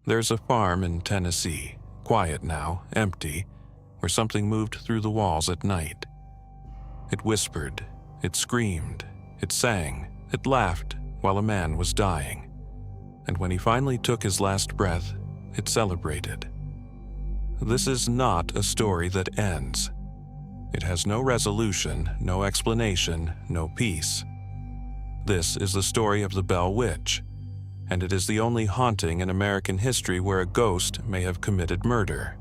There's a farm in Tennessee, quiet now, empty, where something moved through the walls at night. It whispered, it screamed, it sang, it laughed while a man was dying. And when he finally took his last breath, it celebrated. This is not a story that ends. It has no resolution, no explanation, no peace. This is the story of the Bell Witch, and it is the only haunting in American history where a ghost may have committed murder.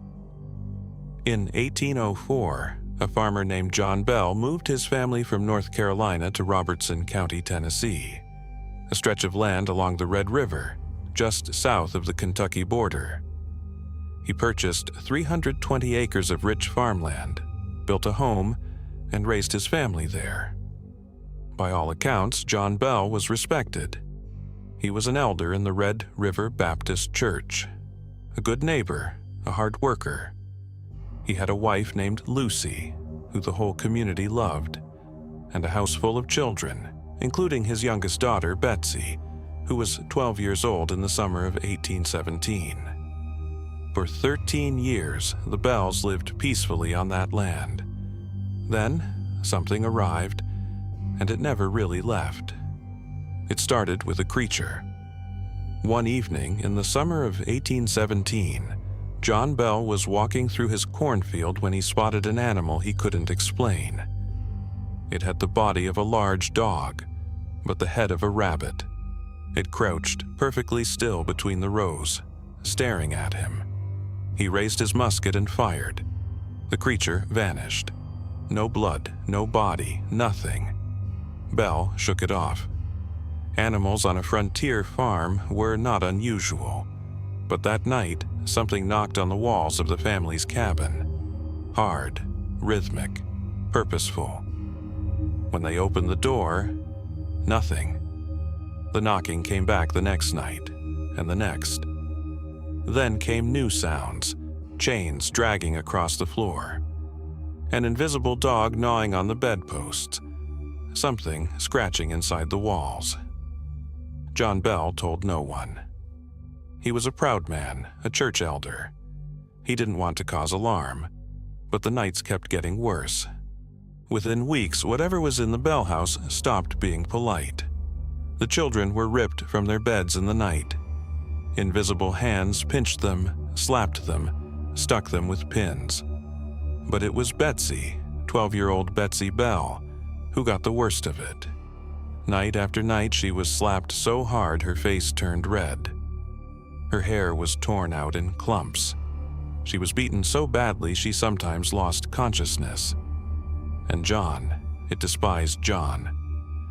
In 1804, a farmer named John Bell moved his family from North Carolina to Robertson County, Tennessee, a stretch of land along the Red River, just south of the Kentucky border. He purchased 320 acres of rich farmland, built a home, and raised his family there. By all accounts, John Bell was respected. He was an elder in the Red River Baptist Church, a good neighbor, a hard worker. He had a wife named Lucy, who the whole community loved, and a house full of children, including his youngest daughter, Betsy, who was 12 years old in the summer of 1817. For 13 years, the Bells lived peacefully on that land. Then, something arrived, and it never really left. It started with a creature. One evening in the summer of 1817, John Bell was walking through his cornfield when he spotted an animal he couldn't explain. It had the body of a large dog, but the head of a rabbit. It crouched perfectly still between the rows, staring at him. He raised his musket and fired. The creature vanished. No blood, no body, nothing. Bell shook it off. Animals on a frontier farm were not unusual, but that night, something knocked on the walls of the family's cabin. Hard, rhythmic, purposeful. When they opened the door, nothing. The knocking came back the next night, and the next. Then came new sounds, chains dragging across the floor. An invisible dog gnawing on the bedposts. Something scratching inside the walls. John Bell told no one. He was a proud man, a church elder. He didn't want to cause alarm, but the nights kept getting worse. Within weeks, whatever was in the Bell house stopped being polite. The children were ripped from their beds in the night. Invisible hands pinched them, slapped them, stuck them with pins. But it was Betsy, 12-year-old Betsy Bell, who got the worst of it. Night after night, she was slapped so hard her face turned red. Her hair was torn out in clumps. She was beaten so badly she sometimes lost consciousness. And John, it despised John.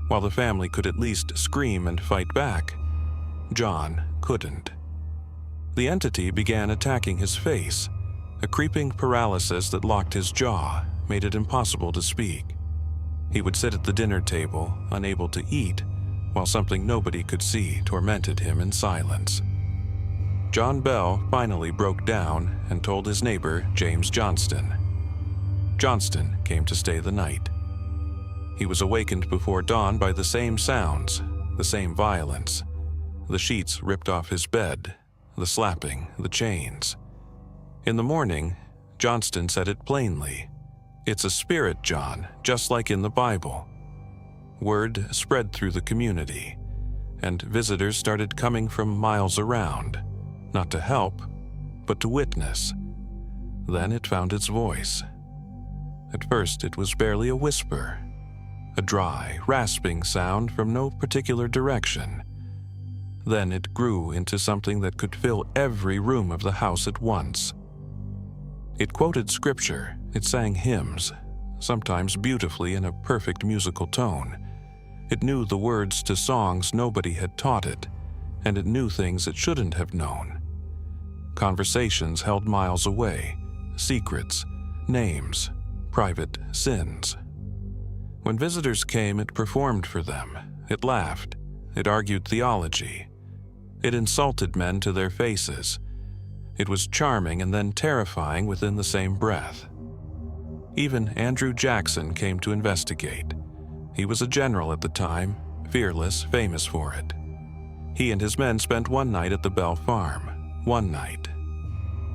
While the family could at least scream and fight back, John couldn't. The entity began attacking his face. A creeping paralysis that locked his jaw made it impossible to speak. He would sit at the dinner table, unable to eat, while something nobody could see tormented him in silence. John Bell finally broke down and told his neighbor, James Johnston. Johnston came to stay the night. He was awakened before dawn by the same sounds, the same violence. The sheets ripped off his bed, the slapping, the chains. In the morning, Johnston said it plainly. "It's a spirit, John, just like in the Bible." Word spread through the community, and visitors started coming from miles around, not to help, but to witness. Then it found its voice. At first, it was barely a whisper, a dry, rasping sound from no particular direction. Then it grew into something that could fill every room of the house at once. It quoted scripture, it sang hymns, sometimes beautifully in a perfect musical tone. It knew the words to songs nobody had taught it, and it knew things it shouldn't have known. Conversations held miles away, secrets, names, private sins. When visitors came, it performed for them. It laughed. It argued theology. It insulted men to their faces. It was charming and then terrifying within the same breath. Even Andrew Jackson came to investigate. He was a general at the time, fearless, famous for it. He and his men spent one night at the Bell farm, one night.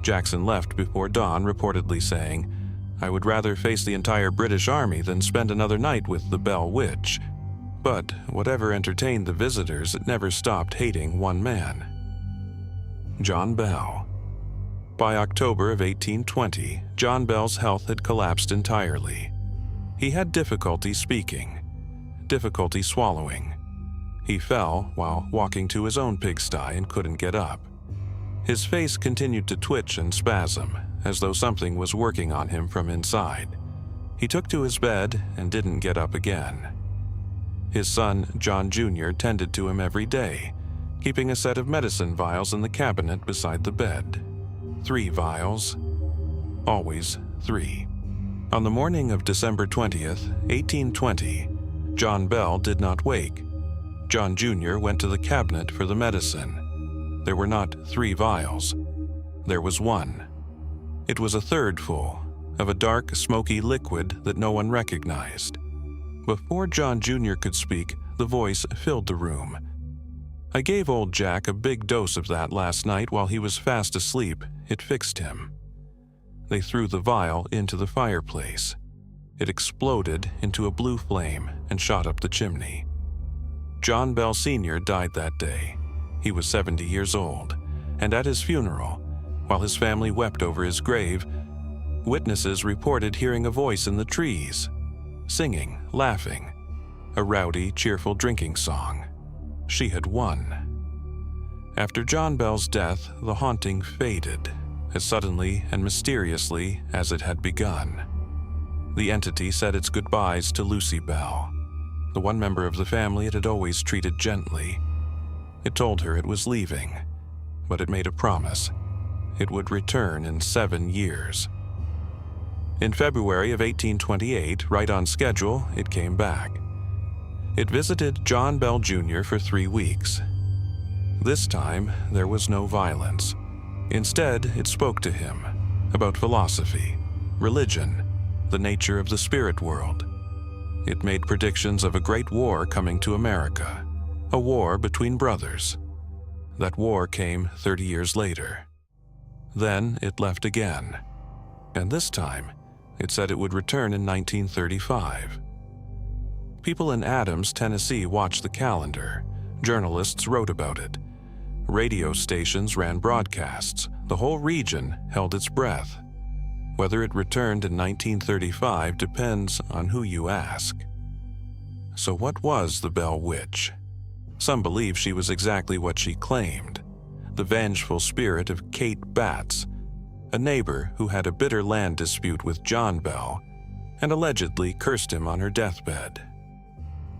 Jackson left before dawn, reportedly saying, "I would rather face the entire British Army than spend another night with the Bell Witch." But whatever entertained the visitors, it never stopped hating one man: John Bell. By October of 1820, John Bell's health had collapsed entirely. He had difficulty speaking, difficulty swallowing. He fell while walking to his own pigsty and couldn't get up. His face continued to twitch and spasm, as though something was working on him from inside. He took to his bed and didn't get up again. His son, John Jr., tended to him every day, keeping a set of medicine vials in the cabinet beside the bed. 3 vials. Always 3. On the morning of December 20th, 1820, John Bell did not wake. John Jr. went to the cabinet for the medicine. There were not 3 vials. There was 1. It was a third full, of a dark, smoky liquid that no one recognized. Before John Jr. could speak, the voice filled the room. "I gave old Jack a big dose of that last night while he was fast asleep. It fixed him." They threw the vial into the fireplace. It exploded into a blue flame and shot up the chimney. John Bell Sr. died that day. He was 70 years old, and at his funeral, while his family wept over his grave, witnesses reported hearing a voice in the trees, singing, laughing, a rowdy, cheerful drinking song. She had won. After John Bell's death, the haunting faded, as suddenly and mysteriously as it had begun. The entity said its goodbyes to Lucy Bell, the one member of the family it had always treated gently. It told her it was leaving, but it made a promise. It would return in 7 years. In February of 1828, right on schedule, it came back. It visited John Bell Jr. for 3 weeks. This time, there was no violence. Instead, it spoke to him about philosophy, religion, the nature of the spirit world. It made predictions of a great war coming to America, a war between brothers. That war came 30 years later. Then it left again, and this time, it said it would return in 1935. People in Adams, Tennessee watched the calendar. Journalists wrote about it. Radio stations ran broadcasts. The whole region held its breath. Whether it returned in 1935 depends on who you ask. So what was the Bell Witch? Some believe she was exactly what she claimed, the vengeful spirit of Kate Batts, a neighbor who had a bitter land dispute with John Bell and allegedly cursed him on her deathbed.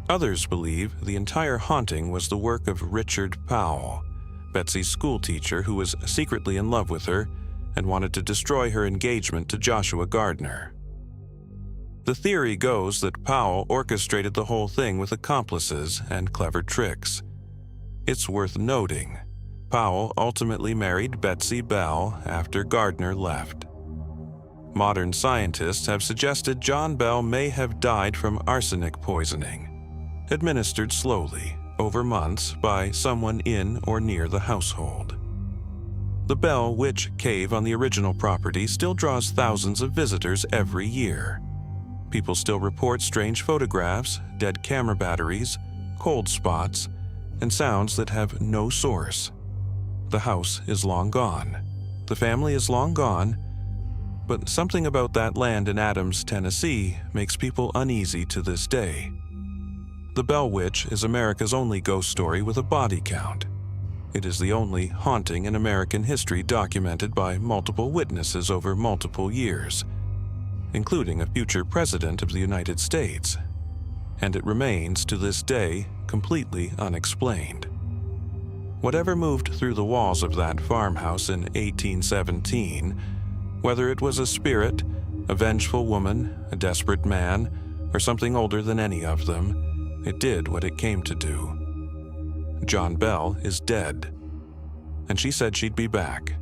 Others believe the entire haunting was the work of Richard Powell, Betsy's schoolteacher who was secretly in love with her and wanted to destroy her engagement to Joshua Gardner. The theory goes that Powell orchestrated the whole thing with accomplices and clever tricks. It's worth noting, Powell ultimately married Betsy Bell after Gardner left. Modern scientists have suggested John Bell may have died from arsenic poisoning, administered slowly, over months, by someone in or near the household. The Bell Witch Cave on the original property still draws thousands of visitors every year. People still report strange photographs, dead camera batteries, cold spots, and sounds that have no source. The house is long gone. The family is long gone, but something about that land in Adams, Tennessee makes people uneasy to this day. The Bell Witch is America's only ghost story with a body count. It is the only haunting in American history documented by multiple witnesses over multiple years, including a future president of the United States, and it remains to this day completely unexplained. Whatever moved through the walls of that farmhouse in 1817, whether it was a spirit, a vengeful woman, a desperate man, or something older than any of them, it did what it came to do. John Bell is dead, and she said she'd be back.